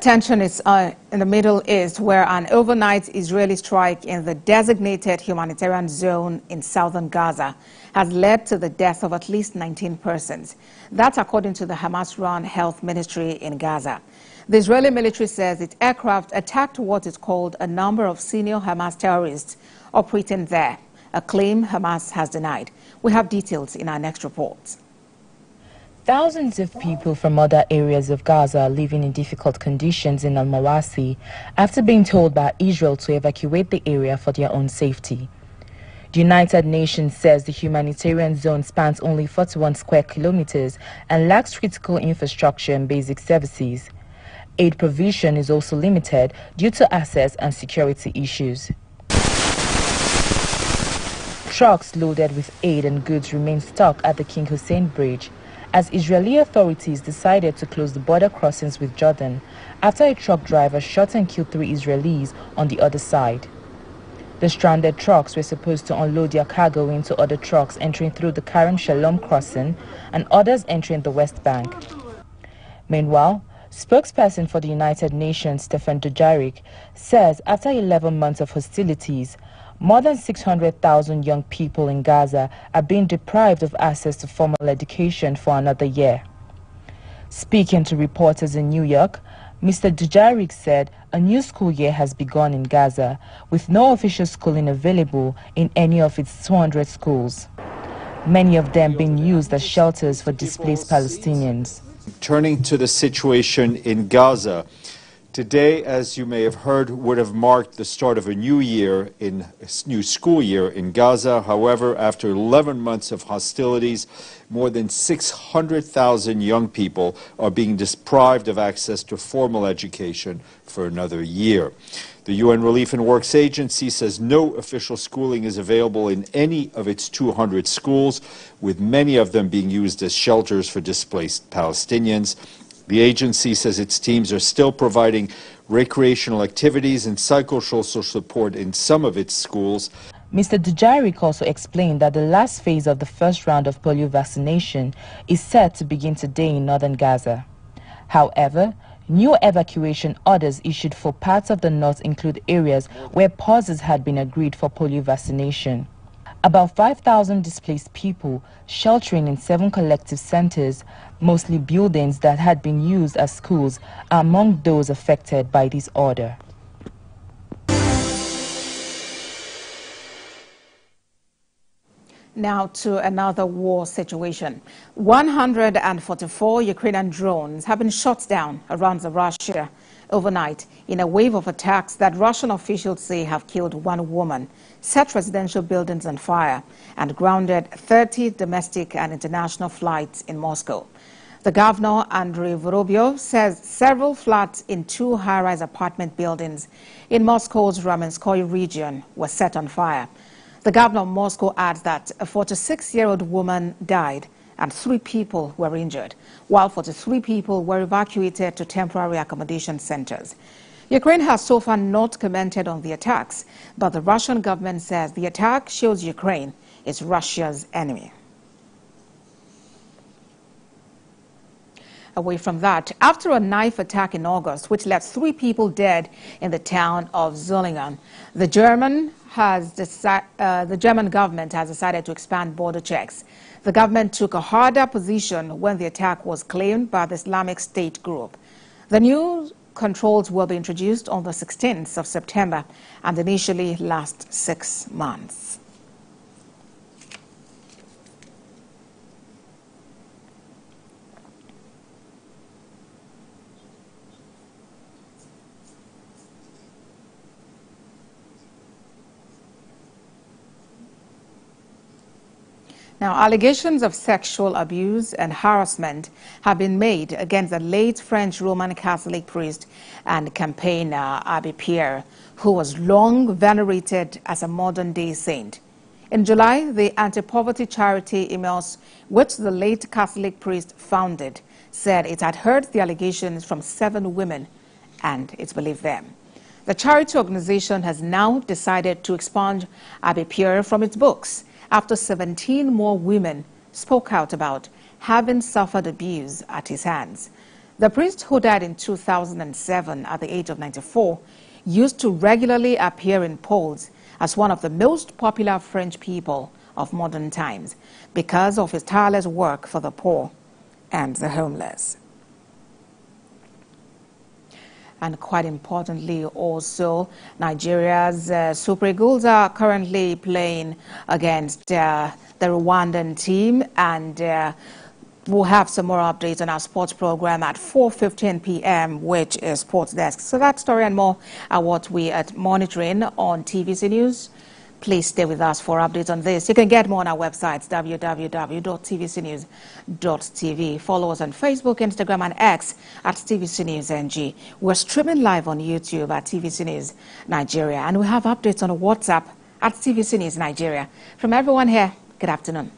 Attention is in the Middle East, where an overnight Israeli strike in the designated humanitarian zone in southern Gaza has led to the death of at least 19 persons. That's according to the Hamas-run health ministry in Gaza. The Israeli military says its aircraft attacked what is called a number of senior Hamas terrorists operating there, a claim Hamas has denied. We have details in our next report. Thousands of people from other areas of Gaza are living in difficult conditions in Al-Mawasi after being told by Israel to evacuate the area for their own safety. The United Nations says the humanitarian zone spans only 41 square kilometers and lacks critical infrastructure and basic services. Aid provision is also limited due to access and security issues. Trucks loaded with aid and goods remain stuck at the King Hussein Bridge as Israeli authorities decided to close the border crossings with Jordan after a truck driver shot and killed 3 Israelis on the other side. The stranded trucks were supposed to unload their cargo into other trucks entering through the Kerem Shalom crossing and others entering the West Bank. Meanwhile, spokesperson for the United Nations, Stefan Dujarric, says after 11 months of hostilities, more than 600,000 young people in Gaza are being deprived of access to formal education for another year. Speaking to reporters in New York, Mr. Dujarric said a new school year has begun in Gaza, with no official schooling available in any of its 200 schools, many of them being used as shelters for displaced Palestinians. Turning to the situation in Gaza, today, as you may have heard, would have marked the start of a new school year in Gaza. However, after 11 months of hostilities, more than 600,000 young people are being deprived of access to formal education for another year. The UN Relief and Works Agency says no official schooling is available in any of its 200 schools, with many of them being used as shelters for displaced Palestinians. The agency says its teams are still providing recreational activities and psychosocial support in some of its schools. Mr. Dujarric also explained that the last phase of the first round of polio vaccination is set to begin today in northern Gaza. However, new evacuation orders issued for parts of the north include areas where pauses had been agreed for polio vaccination. About 5,000 displaced people sheltering in 7 collective centers, mostly buildings that had been used as schools, are among those affected by this order. Now to another war situation. 144 Ukrainian drones have been shot down around Russia overnight in a wave of attacks that Russian officials say have killed 1 woman, set residential buildings on fire, and grounded 30 domestic and international flights in Moscow. The governor, Andriy Vorobyev, says several flats in 2 high-rise apartment buildings in Moscow's Ramenskoye region were set on fire. The governor of Moscow adds that a 46-year-old woman died and 3 people were injured, while 43 people were evacuated to temporary accommodation centers. Ukraine has so far not commented on the attacks, but the Russian government says the attack shows Ukraine is Russia's enemy. Away from that, after a knife attack in August, which left 3 people dead in the town of Zolingen, the German government has decided to expand border checks. The government took a harder position when the attack was claimed by the Islamic State group. The new controls will be introduced on the 16th of September and initially last 6 months. Now, allegations of sexual abuse and harassment have been made against the late French Roman Catholic priest and campaigner Abbé Pierre, who was long venerated as a modern-day saint. In July, the anti-poverty charity Emmaus, which the late Catholic priest founded, said it had heard the allegations from 7 women, and it believed them. The charity organization has now decided to expunge Abbé Pierre from its books, after 17 more women spoke out about having suffered abuse at his hands. The priest, who died in 2007 at the age of 94, used to regularly appear in polls as one of the most popular French people of modern times because of his tireless work for the poor and the homeless. And quite importantly also, Nigeria's Super Eagles are currently playing against the Rwandan team, and we'll have some more updates on our sports program at 4:15 p.m., which is Sports Desk. So that story and more are what we are monitoring on TVC News. Please stay with us for updates on this. You can get more on our websites, www.tvcnews.tv. Follow us on Facebook, Instagram, and X at TVC News NG. We're streaming live on YouTube at TVC News Nigeria, and we have updates on WhatsApp at TVC News Nigeria. From everyone here, good afternoon.